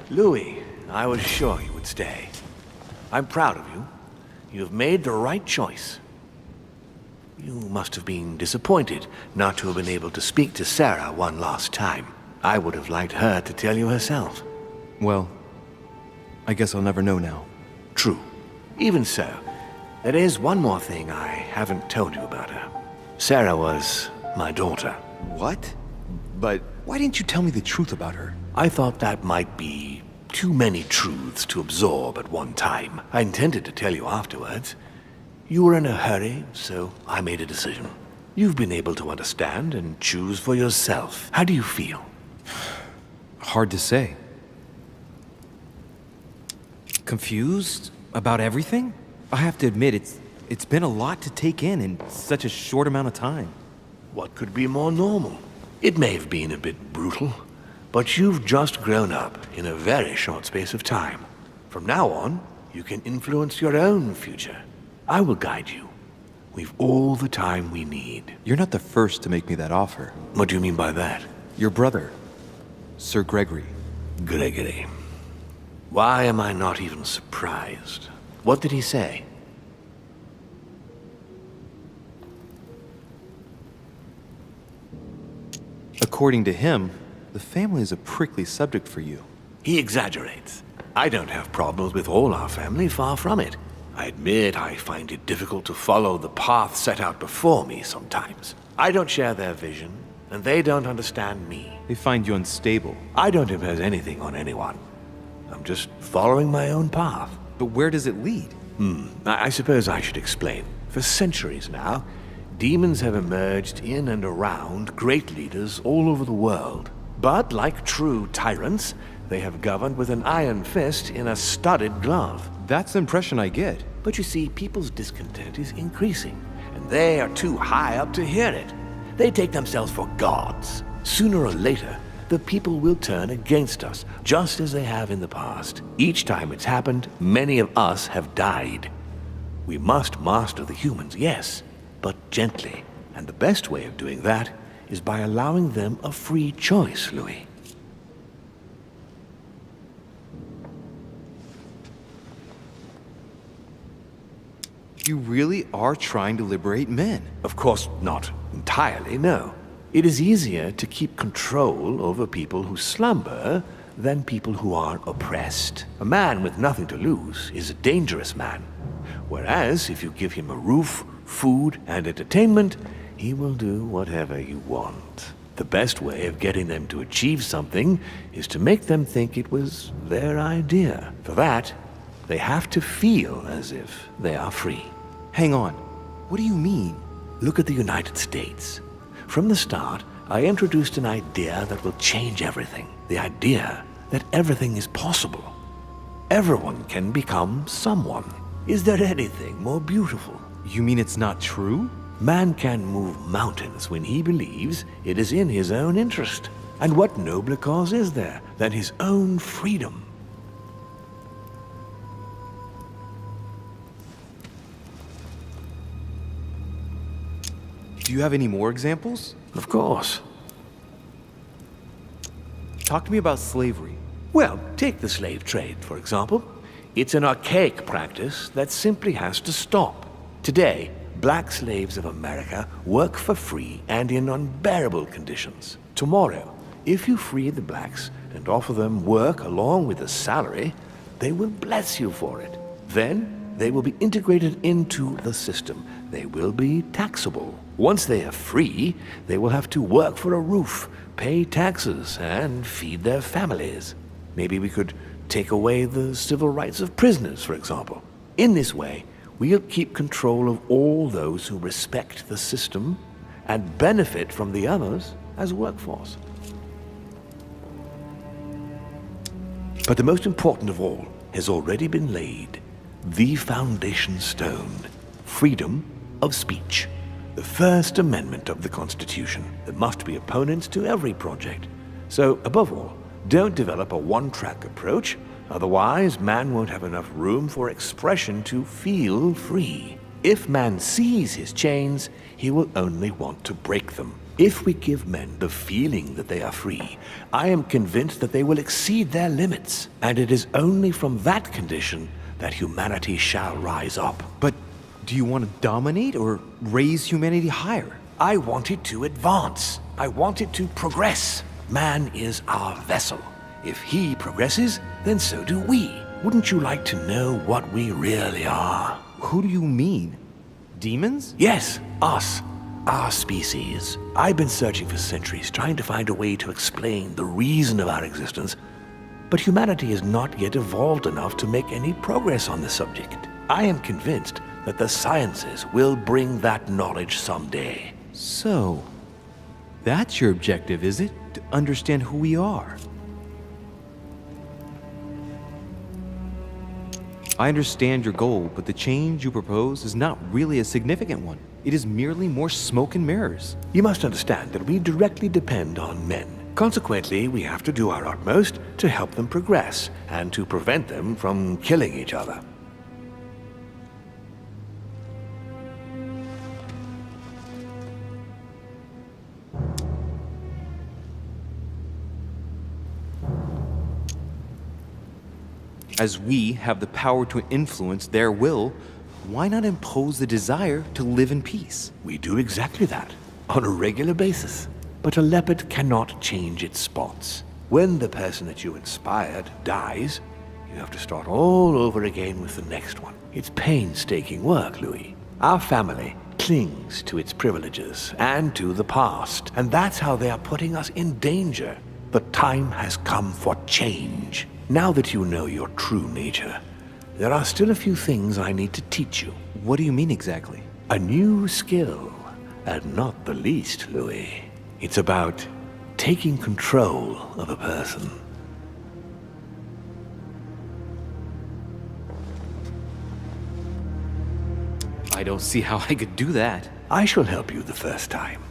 Louis, I was sure you would stay. I'm proud of you. You have made the right choice. You must have been disappointed not to have been able to speak to Sarah one last time. I would have liked her to tell you herself. Well, I guess I'll never know now. True. Even so, there is one more thing I haven't told you about her. Sarah was my daughter. What? But why didn't you tell me the truth about her? I thought that might be too many truths to absorb at one time. I intended to tell you afterwards. You were in a hurry, so I made a decision. You've been able to understand and choose for yourself. How do you feel? Hard to say. Confused about everything? I have to admit, it's been a lot to take in such a short amount of time. What could be more normal? It may have been a bit brutal, but you've just grown up in a very short space of time. From now on, you can influence your own future. I will guide you. We've all the time we need. You're not the first to make me that offer. What do you mean by that? Your brother, Sir Gregory. Gregory. Why am I not even surprised? What did he say? According to him, the family is a prickly subject for you. He exaggerates. I don't have problems with all our family, far from it. I admit I find it difficult to follow the path set out before me sometimes. I don't share their vision, and they don't understand me. They find you unstable. I don't impose anything on anyone. I'm just following my own path. But where does it lead? I suppose I should explain. For centuries now, demons have emerged in and around great leaders all over the world. But like true tyrants, they have governed with an iron fist in a studded glove. That's the impression I get. But you see, people's discontent is increasing, and they are too high up to hear it. They take themselves for gods. Sooner or later, the people will turn against us, just as they have in the past. Each time it's happened, many of us have died. We must master the humans, yes, but gently. And the best way of doing that is by allowing them a free choice, Louis. You really are trying to liberate men. Of course, not entirely, no. It is easier to keep control over people who slumber than people who are oppressed. A man with nothing to lose is a dangerous man. Whereas, if you give him a roof, food, and entertainment, he will do whatever you want. The best way of getting them to achieve something is to make them think it was their idea. For that, they have to feel as if they are free. Hang on. What do you mean? Look at the United States. From the start, I introduced an idea that will change everything. The idea that everything is possible. Everyone can become someone. Is there anything more beautiful? You mean it's not true? Man can move mountains when he believes it is in his own interest. And what nobler cause is there than his own freedom? Do you have any more examples? Of course. Talk to me about slavery. Well, take the slave trade, for example. It's an archaic practice that simply has to stop. Today, black slaves of America work for free and in unbearable conditions. Tomorrow, if you free the blacks and offer them work along with a salary, they will bless you for it. Then, they will be integrated into the system. They will be taxable. Once they are free, they will have to work for a roof, pay taxes, and feed their families. Maybe we could take away the civil rights of prisoners, for example. In this way, we'll keep control of all those who respect the system and benefit from the others as a workforce. But the most important of all has already been laid. The foundation stone. Freedom of speech. The First Amendment of the Constitution. There must be opponents to every project. So, above all, don't develop a one-track approach. Otherwise, man won't have enough room for expression to feel free. If man sees his chains, he will only want to break them. If we give men the feeling that they are free, I am convinced that they will exceed their limits. And it is only from that condition that humanity shall rise up. But do you want to dominate or raise humanity higher? I want it to advance. I want it to progress. Man is our vessel. If he progresses, then so do we. Wouldn't you like to know what we really are? Who do you mean? Demons? Yes, us. Our species. I've been searching for centuries, trying to find a way to explain the reason of our existence, but humanity has not yet evolved enough to make any progress on the subject. I am convinced that the sciences will bring that knowledge someday. So, that's your objective, is it? To understand who we are. I understand your goal, but the change you propose is not really a significant one. It is merely more smoke and mirrors. You must understand that we directly depend on men. Consequently, we have to do our utmost to help them progress and to prevent them from killing each other. As we have the power to influence their will, why not impose the desire to live in peace? We do exactly that, on a regular basis. But a leopard cannot change its spots. When the person that you inspired dies, you have to start all over again with the next one. It's painstaking work, Louis. Our family clings to its privileges and to the past, and that's how they are putting us in danger. The time has come for change. Now that you know your true nature, there are still a few things I need to teach you. What do you mean exactly? A new skill, and not the least, Louis. It's about taking control of a person. I don't see how I could do that. I shall help you the first time.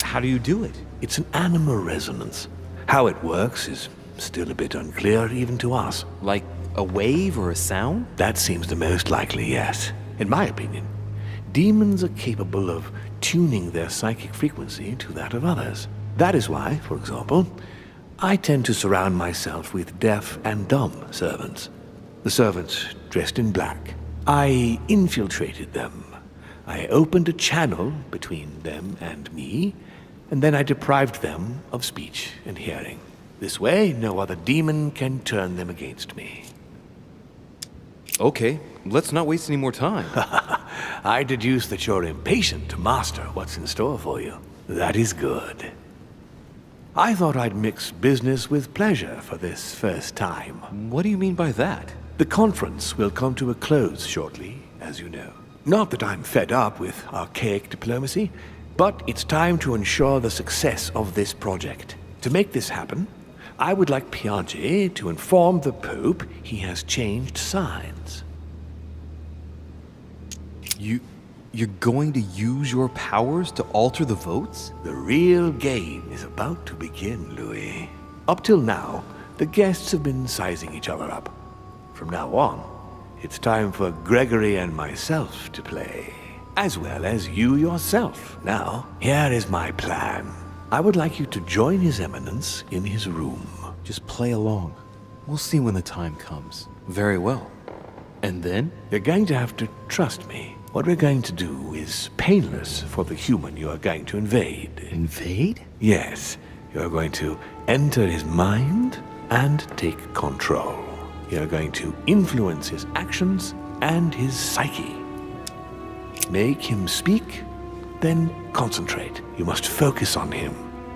How do you do it? It's an animal resonance. How it works is still a bit unclear even to us. Like a wave or a sound? That seems the most likely, yes. In my opinion, demons are capable of tuning their psychic frequency to that of others. That is why, for example, I tend to surround myself with deaf and dumb servants. The servants dressed in black. I infiltrated them. I opened a channel between them and me, and then I deprived them of speech and hearing. This way, no other demon can turn them against me. Okay, let's not waste any more time. I deduce that you're impatient to master what's in store for you. That is good. I thought I'd mix business with pleasure for this first time. What do you mean by that? The conference will come to a close shortly, as you know. Not that I'm fed up with archaic diplomacy, but it's time to ensure the success of this project. To make this happen, I would like Piaget to inform the Pope he has changed sides. You're going to use your powers to alter the votes? The real game is about to begin, Louis. Up till now, the guests have been sizing each other up. From now on, it's time for Gregory and myself to play, as well as you yourself. Now, here is my plan. I would like you to join His Eminence in his room. Just play along. We'll see when the time comes. Very well. And then? You're going to have to trust me. What we're going to do is painless for the human you are going to invade. Invade? Yes, you're going to enter his mind and take control. You're going to influence his actions and his psyche. Make him speak, then concentrate. You must focus on him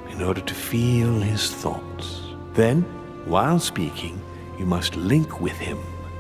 in order to feel his thoughts. Then, while speaking, you must link with him.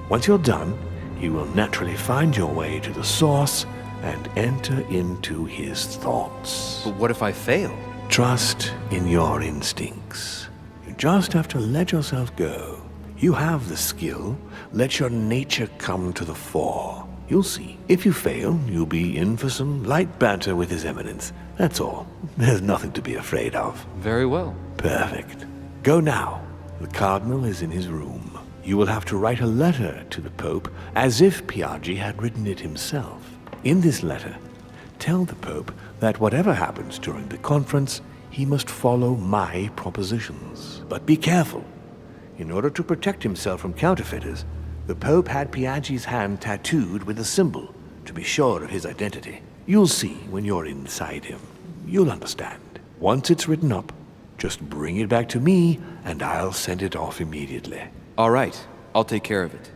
Once you're done, you will naturally find your way to the source and enter into his thoughts. But what if I fail? Trust in your instincts. You just have to let yourself go. You have the skill. Let your nature come to the fore. You'll see. If you fail, you'll be in for some light banter with His Eminence. That's all. There's nothing to be afraid of. Very well. Perfect. Go now. The Cardinal is in his room. You will have to write a letter to the Pope as if Piaggi had written it himself. In this letter, tell the Pope that whatever happens during the conference, he must follow my propositions. But be careful. In order to protect himself from counterfeiters, the Pope had Piaggi's hand tattooed with a symbol to be sure of his identity. You'll see when you're inside him. You'll understand. Once it's written up, just bring it back to me and I'll send it off immediately. All right, I'll take care of it.